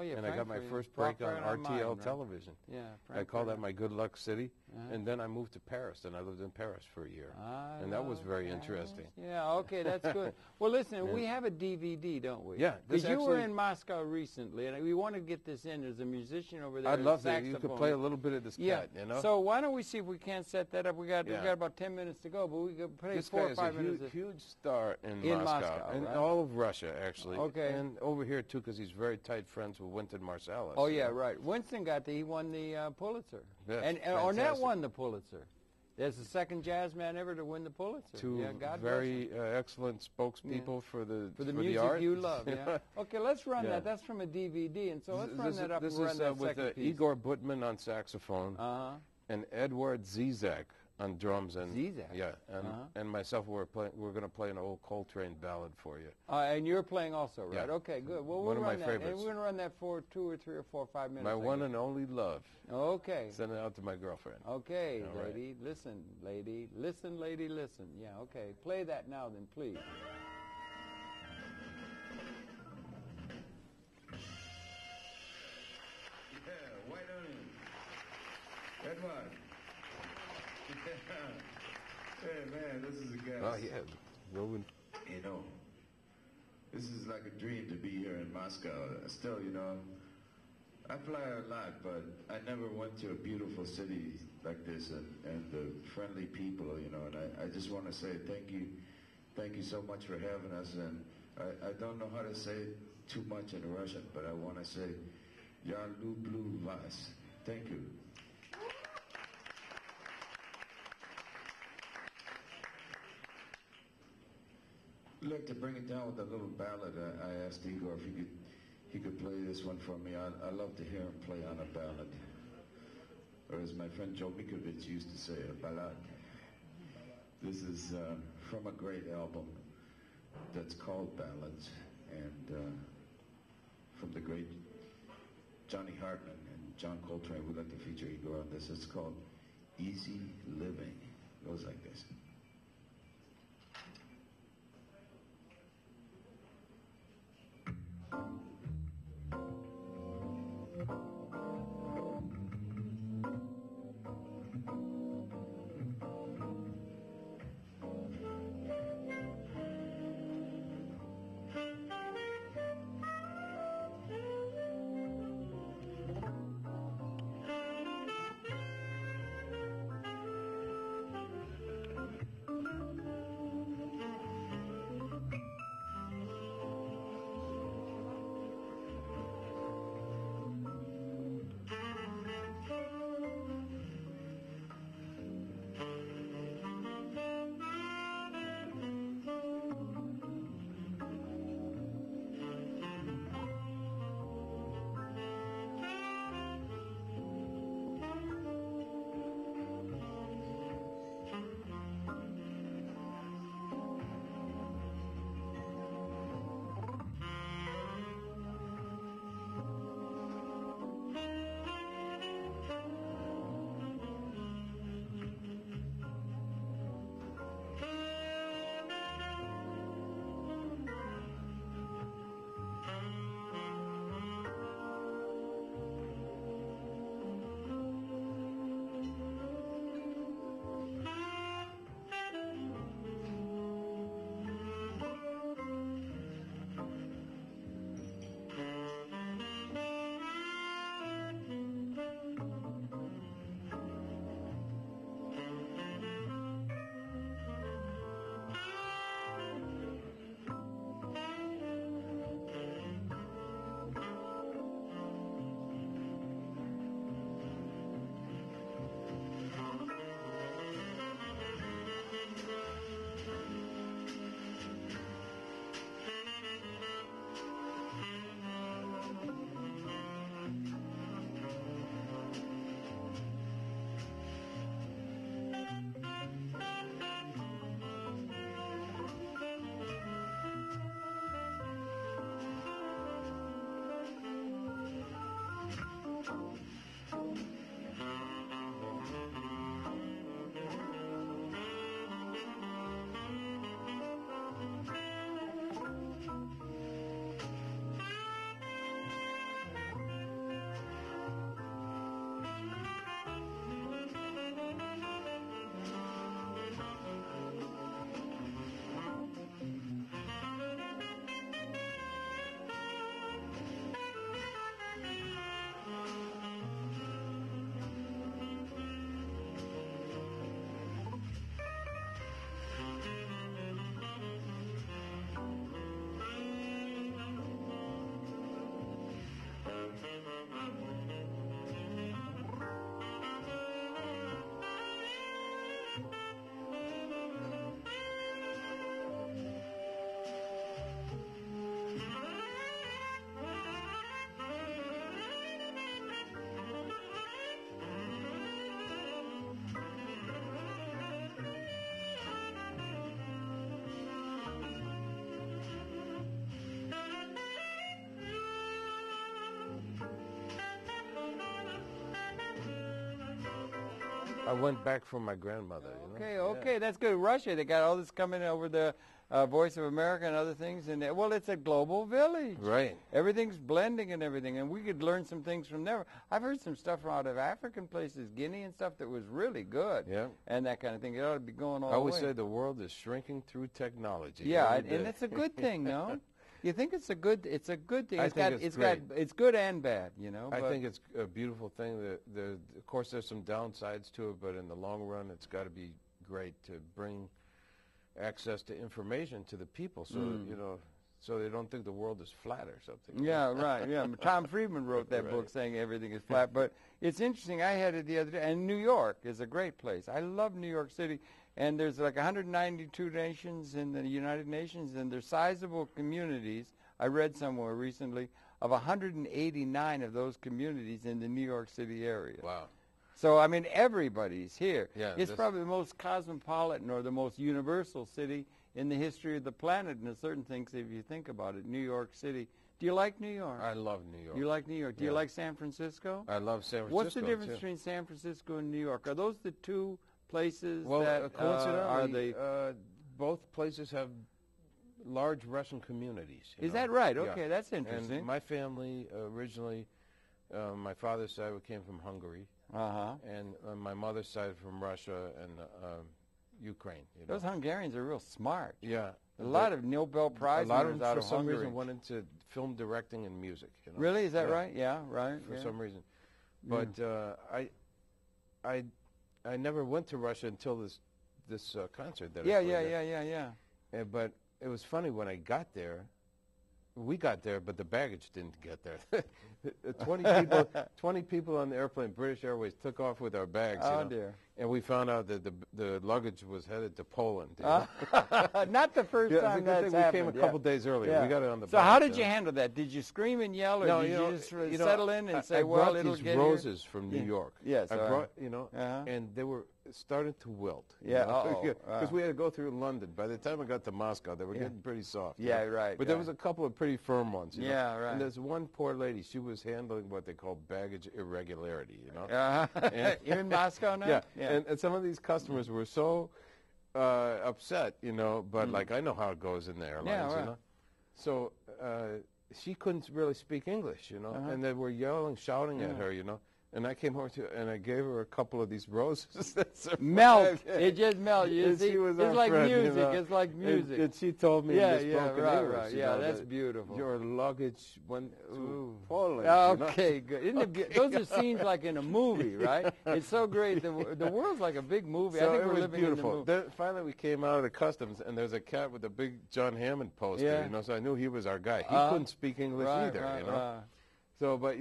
yeah, and I got my first break on RTL television. Yeah, I call that my good luck city. And then I moved to Paris, and I lived in Paris for a year. And that was very interesting. Yeah, okay, that's good. Well, listen, we have a DVD, don't we? Yeah. Because you were in Moscow recently, and we want to get this in. There's a musician over there. I'd love that. You could play a little bit of this cat, you know? So why don't we see if we can't set that up? We got about 10 minutes to go, but we could play this 4 or 5 minutes. This guy is a huge star in Moscow. And all of Russia, actually. Okay. And over here, too, because he's very tight friends with Wynton Marsalis. Oh, yeah, right. Winston he won the Pulitzer. Yes, and Ornette won the Pulitzer. There's the second jazz man ever to win the Pulitzer. Two very excellent spokespeople for the music art. you love. Yeah. Okay, let's run that. That's from a DVD, and so let's run that up and run that second piece. This is with Igor Butman on saxophone and Edward Zizek on drums. And Zizek. Yeah, and myself. We're going to play an old Coltrane ballad for you. And you're playing also, right? Yeah. Okay, good. Well, one of my that. favorites. And we're going to run that for 2 or 3 or 4 or 5 minutes. My one and only love. Okay. Send it out to my girlfriend. Okay, All lady, right. listen, lady, listen, lady, listen. Yeah, okay. Play that now, then, please. Yeah, white onion. Edward. Hey, man, this is a guy. Oh, yeah. Rowan. You know, this is like a dream to be here in Moscow. Still, you know, I fly a lot, but I never went to a beautiful city like this and the friendly people, you know, and I just want to say thank you so much for having us, and I don't know how to say it too much in Russian, but I want to say, Я люблю вас. Thank you. I'd like to bring it down with a little ballad. I asked Igor if he could play this one for me. I love to hear him play on a ballad. Or as my friend Joe Mikovich used to say, a ballad. This is from a great album that's called Ballads, and from the great Johnny Hartman and John Coltrane. We'd like to feature Igor on this. It's called Easy Living. It goes like this. I went back for my grandmother. Okay, okay, that's good. Russia, they got all this coming over the Voice of America and other things, and well, it's a global village. Right. Everything's blending and everything, and we could learn some things from there. I've heard some stuff out of African places, Guinea and stuff, that was really good. Yeah. And that kind of thing. It ought to be going all I the way. always say the world is shrinking through technology. Yeah, and it's a good thing, no? You think it's a good thing? It's good and bad, you know. I think it's a beautiful thing. Of course, there's some downsides to it, but in the long run, it's got to be great to bring access to information to the people, so so they don't think the world is flat or something. Yeah, right. Yeah, Tom Friedman wrote that book saying everything is flat. But it's interesting. I had it the other day, and New York is a great place. I love New York City. And there's like 192 nations in the United Nations, and there's sizable communities. I read somewhere recently of 189 of those communities in the New York City area. Wow. So, I mean, everybody's here. Yeah, it's probably the most cosmopolitan or the most universal city in the history of the planet, and there's certain things, if you think about it. New York City. Do you like New York? I love New York. You like New York. Do you like San Francisco? I love San Francisco, What's the difference between San Francisco and New York? Are those the two places that coincidentally, both places have large Russian communities. Is that right? Okay, that's interesting. And my family originally, my father's side came from Hungary, and my mother's side from Russia and Ukraine. Those Hungarians are real smart. Yeah. A lot of Nobel Prize winners out of Hungary. For some reason, went into film directing and music. Really? Is that right? Yeah, right. For some reason. But I never went to Russia until this concert that I played there. But it was funny when I got there. We got there, but the baggage didn't get there. 20 people on the airplane, British Airways, took off with our bags. Oh, dear. And we found out that the luggage was headed to Poland. Not the first time that's happened. We came a couple days earlier. Yeah. We got it on the So how did you handle that? Did you scream and yell, or did you just settle in and say, well, it'll get here? I brought these roses from New York. Yes. I brought, and they were starting to wilt. Yeah, because we had to go through London. By the time I got to Moscow, they were getting pretty soft. Yeah, right. But there was a couple of pretty firm ones. Yeah, right. And there's one poor lady. She was handling what they call baggage irregularity. In Moscow now. Yeah. And some of these customers were so upset, but like I know how it goes in the airlines, So she couldn't really speak English, and they were yelling, shouting at her, And I came over and I gave her a couple of these roses. Melt. It just melted. It's like music. It's like music. And she told me in this broken English. Right. Yeah, that's beautiful. Your luggage went to Poland. Okay, good. Isn't it those are scenes like in a movie, right? It's so great. The world's like a big movie. So I think it we're was living beautiful. in the movie. Finally, we came out of the customs, and there's a cat with a big Jon Hammond poster, so I knew he was our guy. He couldn't speak English either, So, but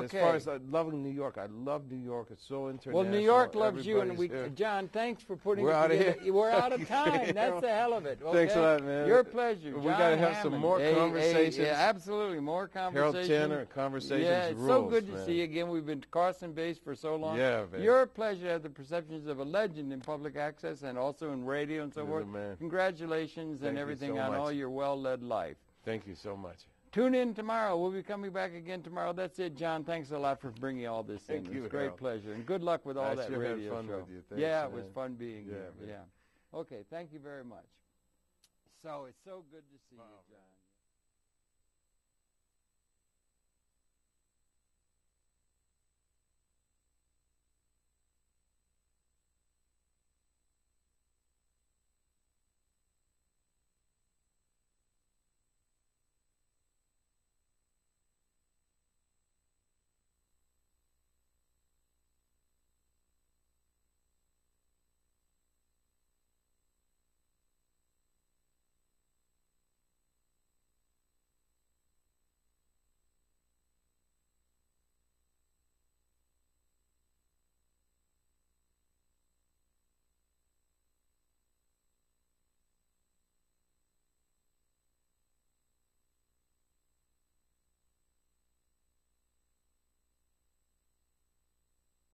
as far as loving New York, I love New York. It's so international. Well, New York loves you, and John, thanks for putting We're it out together. of here. We're out of time. That's the hell of it. Okay? Thanks a lot, man. Your pleasure. We got to have some more conversations. Yeah, absolutely, more conversations. Harold Tanner, conversations. Yeah, it's rules, so good to man. see you again. We've been Carson-based for so long. Yeah, man. Your pleasure to have the perceptions of a legend in public access and also in radio and so forth. Man. Congratulations and everything on all your well-led life. Thank you so much. Tune in tomorrow. We'll be coming back again tomorrow. That's it, John. Thanks a lot for bringing all this in. Thank you, It's a great Harold. pleasure. And good luck with all that sure radio had fun show. with you. Thanks, yeah, it man. was fun being here. Man. Yeah. Okay, thank you very much. So it's so good to see you, John.